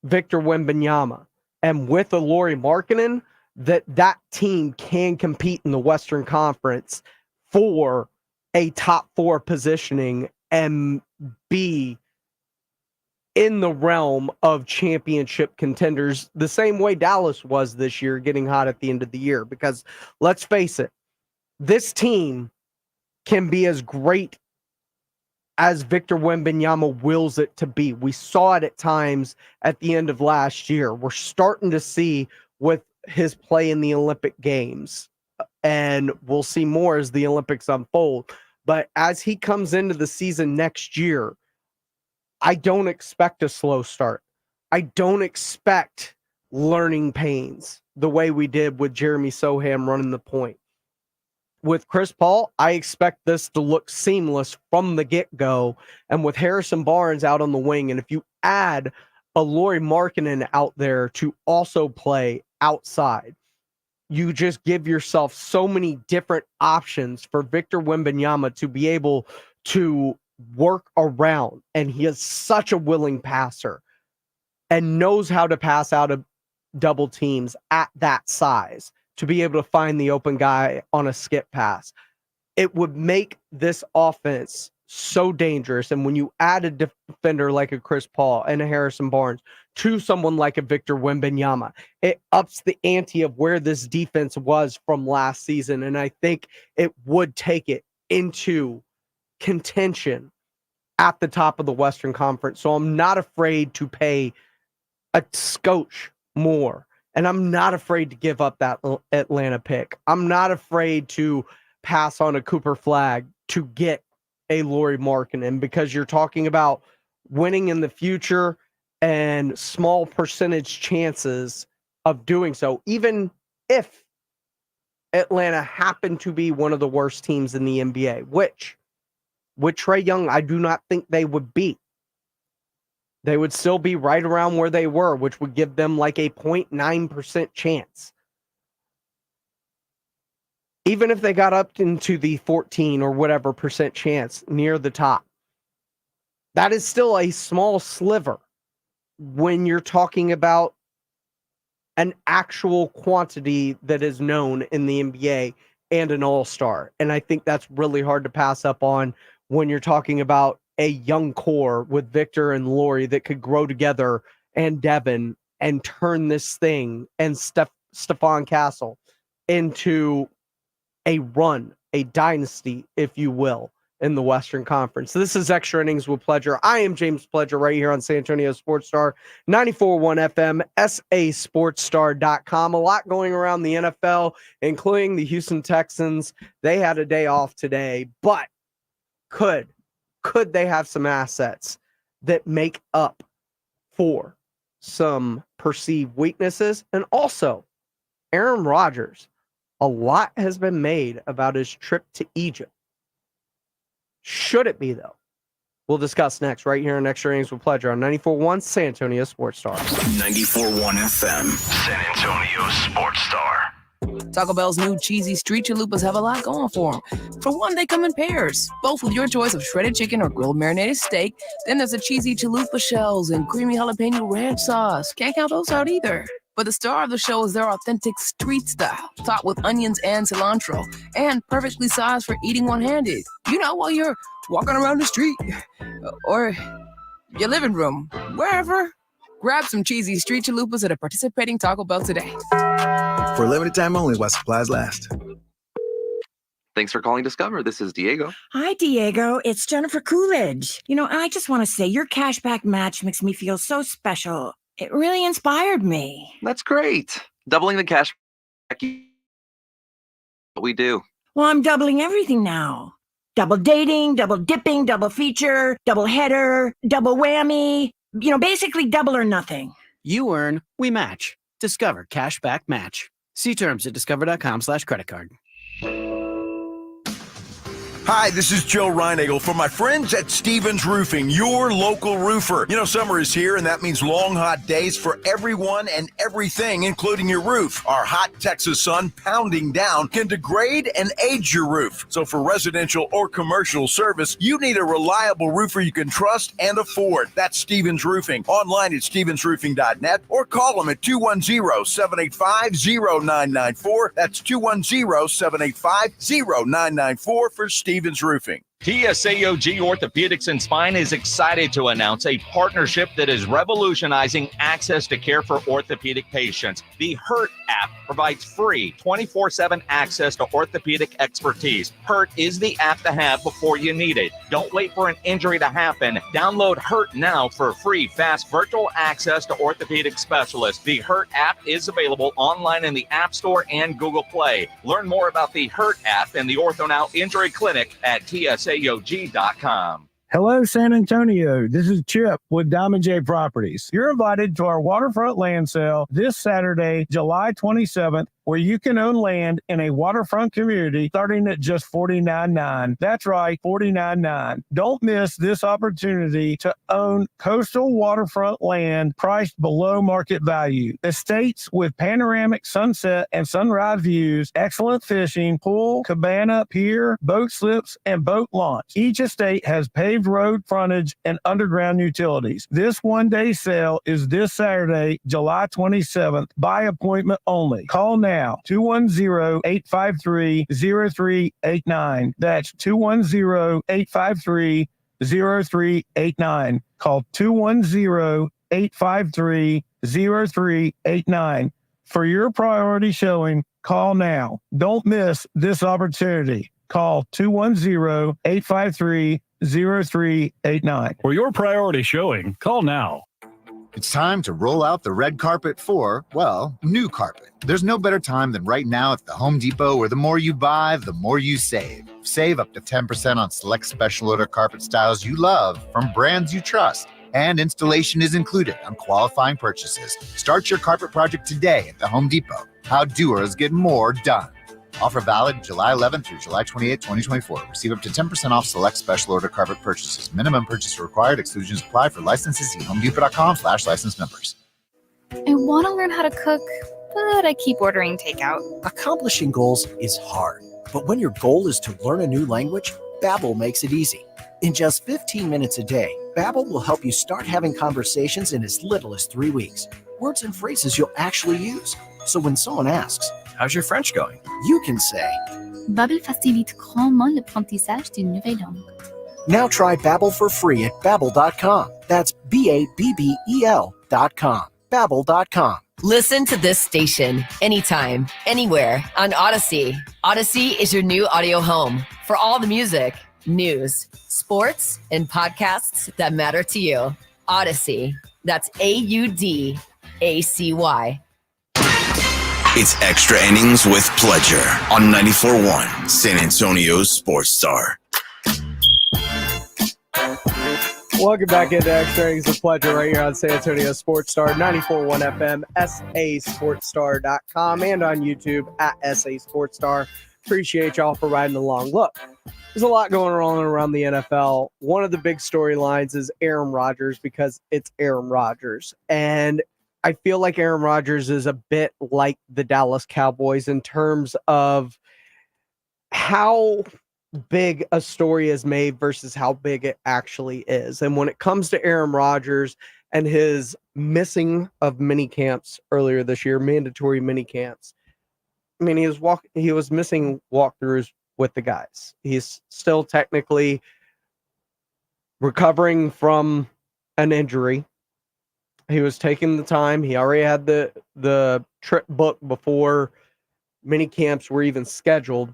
Victor Wembanyama, and with a Lauri Markkanen, that team can compete in the Western Conference for a top 4 positioning and be in the realm of championship contenders the same way Dallas was this year, getting hot at the end of the year. Because let's face it, this team can be as great as Victor Wembanyama wills it to be. We saw it at times at the end of last year. We're starting to see with his play in the Olympic Games, and we'll see more as the Olympics unfold. But as he comes into the season next year, I don't expect a slow start. I don't expect learning pains the way we did with Jeremy Soham running the point. With Chris Paul, I expect this to look seamless from the get-go, and with Harrison Barnes out on the wing, and if you add a Lauri Markkanen out there to also play outside, you just give yourself so many different options for Victor Wembanyama to be able to work around, and he is such a willing passer and knows how to pass out of double teams at that size to be able to find the open guy on a skip pass. It would make this offense so dangerous. And when you add a defender like a Chris Paul and a Harrison Barnes to someone like a Victor Wembanyama, it ups the ante of where this defense was from last season. And I think it would take it into contention at the top of the Western Conference. So I'm not afraid to pay a scotch more. And I'm not afraid to give up that Atlanta pick. I'm not afraid to pass on a Cooper Flag to get a Lauri Markkanen, because you're talking about winning in the future and small percentage chances of doing so, even if Atlanta happened to be one of the worst teams in the NBA, which with Trae Young, I do not think they would be. They would still be right around where they were, which would give them like a 0.9% chance. Even if they got up into the 14 or whatever percent chance near the top, that is still a small sliver when you're talking about an actual quantity that is known in the NBA and an all-star. And I think that's really hard to pass up on when you're talking about a young core with Victor and Lauri that could grow together, and Devin, and turn this thing and Stephon Castle into a run, a dynasty, if you will, in the Western Conference. This is Extra Innings with Pledger. I am James Pledger right here on San Antonio Sports Star, 94.1 FM, sasportstar.com. A lot going around the NFL, including the Houston Texans. They had a day off today, but could they have some assets that make up for some perceived weaknesses? And also, Aaron Rodgers, a lot has been made about his trip to Egypt. Should it be, though? We'll discuss next right here on Extra Innings with Pledger on 94.1 San Antonio Sports Star. 94.1 FM, San Antonio Sports Star. Taco Bell's new cheesy street chalupas have a lot going for them. For one, they come in pairs, both with your choice of shredded chicken or grilled marinated steak. Then there's the cheesy chalupa shells and creamy jalapeno ranch sauce. Can't count those out either. But the star of the show is their authentic street style, topped with onions and cilantro, and perfectly sized for eating one-handed. You know, while you're walking around the street, or your living room, wherever. Grab some cheesy street chalupas at a participating Taco Bell today. For a limited time only while supplies last. Thanks for calling Discover. This is Diego. Hi, Diego. It's Jennifer Coolidge. I just want to say your cashback match makes me feel so special. It really inspired me. That's great. Doubling the cash we do. Well, I'm doubling everything now. Double dating, double dipping, double feature, double header, double whammy. Basically double or nothing. You earn, we match. Discover Cashback Match. See terms at discover.com/credit card. Hi, this is Joe Reinagel for my friends at Stevens Roofing, your local roofer. Summer is here, and that means long, hot days for everyone and everything, including your roof. Our hot Texas sun pounding down can degrade and age your roof. So for residential or commercial service, you need a reliable roofer you can trust and afford. That's Stevens Roofing. Online at stevensroofing.net or call them at 210-785-0994. That's 210-785-0994 for Stevens Roofing. TSAOG Orthopedics and Spine is excited to announce a partnership that is revolutionizing access to care for orthopedic patients. The HURT app provides free 24/7 access to orthopedic expertise. HURT is the app to have before you need it. Don't wait for an injury to happen. Download HURT now for free, fast virtual access to orthopedic specialists. The HURT app is available online in the App Store and Google Play. Learn more about the HURT app and the OrthoNow Injury Clinic at TSAOG.com. Hello, San Antonio. This is Chip with Diamond J Properties. You're invited to our waterfront land sale this Saturday, July 27th, where you can own land in a waterfront community starting at just $49.9. That's right, $49.9. Don't miss this opportunity to own coastal waterfront land priced below market value. Estates with panoramic sunset and sunrise views, excellent fishing, pool, cabana, pier, boat slips, and boat launch. Each estate has paved road frontage and underground utilities. This one-day sale is this Saturday, July 27th, by appointment only. Call now. 210-853-0389. That's 210-853-0389. Call 210-853-0389. For your priority showing, call now. Don't miss this opportunity. Call 210-853-0389. For your priority showing, call now. It's time to roll out the red carpet for, well, new carpet. There's no better time than right now at the Home Depot, where the more you buy, the more you save. Save up to 10% on select special order carpet styles you love from brands you trust. And installation is included on qualifying purchases. Start your carpet project today at the Home Depot. How doers get more done. Offer valid July 11th through July 28th, 2024. Receive up to 10% off select special order carpet purchases. Minimum purchase required. Exclusions apply. For licenses, see homedepot.com/license numbers. I want to learn how to cook, but I keep ordering takeout. Accomplishing goals is hard, but when your goal is to learn a new language, Babbel makes it easy. In just 15 minutes a day, Babbel will help you start having conversations in as little as 3 weeks. Words and phrases you'll actually use. So when someone asks, "How's your French going?" you can say, Babbel facilite grandement l'apprentissage d'une nouvelle langue. Now try Babbel for free at Babbel.com. That's Babbel.com. Babbel.com. Listen to this station anytime, anywhere on Odyssey. Odyssey is your new audio home for all the music, news, sports, and podcasts that matter to you. Odyssey. That's AUDACY. It's Extra Innings with Pledger on 94.1 San Antonio's Sports Star. Welcome back into Extra Innings with Pledger right here on San Antonio Sports Star, 94.1 FM, sasportstar.com, and on YouTube at SA Sports Star. Appreciate y'all for riding along. Look, there's a lot going on around the NFL. One of the big storylines is Aaron Rodgers, because it's Aaron Rodgers. And I feel like Aaron Rodgers is a bit like the Dallas Cowboys in terms of how big a story is made versus how big it actually is. And when it comes to Aaron Rodgers and his missing of mini camps earlier this year, mandatory mini camps, I mean, he was missing walkthroughs with the guys. He's still technically recovering from an injury. He was taking the time. He already had the trip booked before mini camps were even scheduled.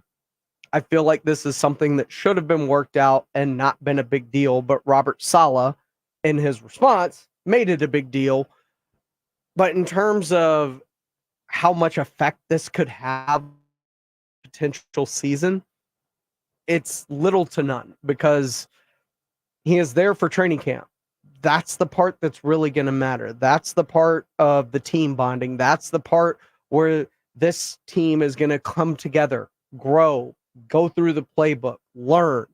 I feel like this is something that should have been worked out and not been a big deal, but Robert Saleh, in his response, made it a big deal. But in terms of how much effect this could have potential season, it's little to none because he is there for training camp. That's the part that's really going to matter. That's the part of the team bonding. That's the part where this team is going to come together, grow, go through the playbook, learn,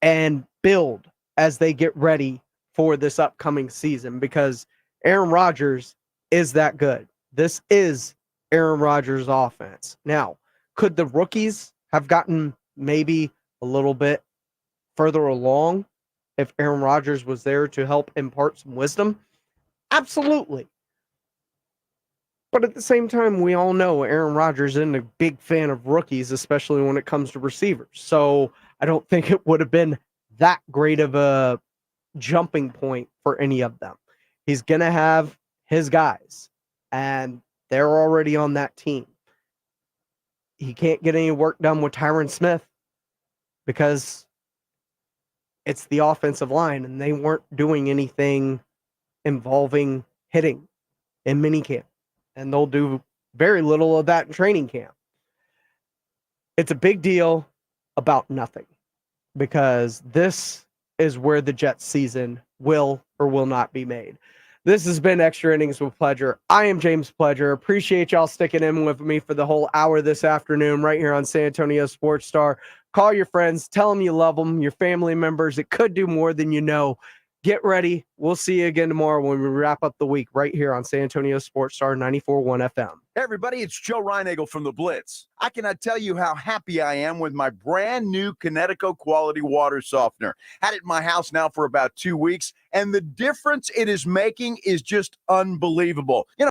and build as they get ready for this upcoming season because Aaron Rodgers is that good. This is Aaron Rodgers' offense. Now, could the rookies have gotten maybe a little bit further along if Aaron Rodgers was there to help impart some wisdom? Absolutely. But at the same time, we all know Aaron Rodgers isn't a big fan of rookies, especially when it comes to receivers. So I don't think it would have been that great of a jumping point for any of them. He's going to have his guys, and they're already on that team. He can't get any work done with Tyron Smith because it's the offensive line, and they weren't doing anything involving hitting in minicamp, and they'll do very little of that in training camp. It's a big deal about nothing because this is where the Jets season will or will not be made. This has been Extra Innings with Pledger. I am James Pledger. Appreciate y'all sticking in with me for the whole hour this afternoon right here on San Antonio Sports Star. Call your friends. Tell them you love them, your family members. It could do more than you know. Get ready. We'll see you again tomorrow when we wrap up the week right here on San Antonio Sports Star 94.1 FM. Hey everybody, it's Joe Reinagel from The Blitz. I cannot tell you how happy I am with my brand new Connecticut quality water softener. Had it in my house now for about 2 weeks, and the difference it is making is just unbelievable. You know,